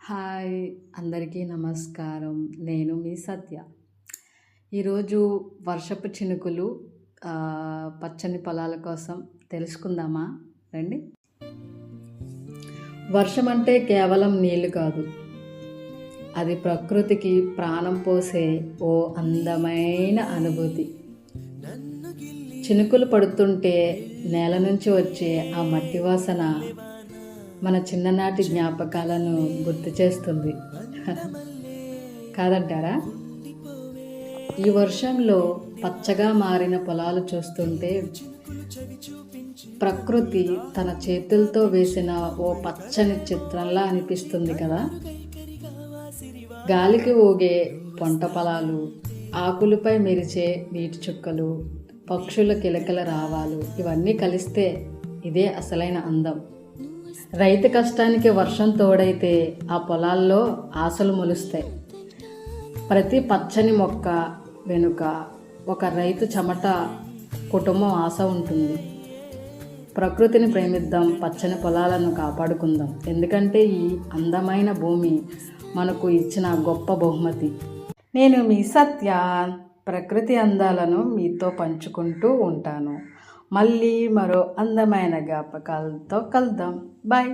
Hi, అందరికీ నమస్కారం. నేను మీ సత్య. ఈరోజు వర్షపు చినుకులు పచ్చని పొలాల కోసం తెలుసుకుందామా? రండి. వర్షం అంటే కేవలం నీళ్లు కాదు, అది ప్రకృతికి ప్రాణం పోసే ఓ అందమైన అనుభూతి. చినుకులు పడుతుంటే నేల నుంచి వచ్చే ఆ మట్టి వాసన మన చిన్ననాటి జ్ఞాపకాలను గుర్తు చేస్తుంది. కాదంటారా? ఈ వర్షంలో పచ్చగా మారిన పొలాలు చూస్తుంటే ప్రకృతి తన చేతులతో వేసిన ఓ పచ్చని చిత్రంలా అనిపిస్తుంది కదా. గాలికి ఊగే పొంట పొలాలు, ఆకులపై మెరిచే నీటి చుక్కలు, పక్షుల కిలకిల రావాలు, ఇవన్నీ కలిస్తే ఇదే అసలైన అందం. రైతు కష్టానికి వర్షం తోడైతే ఆ పొలాల్లో ఆశలు మొలుస్తాయి. ప్రతి పచ్చని మొక్క వెనుక ఒక రైతు చెమట, కుటుంబం ఆశ ఉంటుంది. ప్రకృతిని ప్రేమిద్దాం, పచ్చని పొలాలను కాపాడుకుందాం. ఎందుకంటే ఈ అందమైన భూమి మనకు ఇచ్చిన గొప్ప బహుమతి. నేను మీ సత్య. ప్రకృతి అందాలను మీతో పంచుకుంటూ ఉంటాను. మళ్ళీ మరో అందమైన జ్ఞాపకాలతో కలుద్దాం. బాయ్.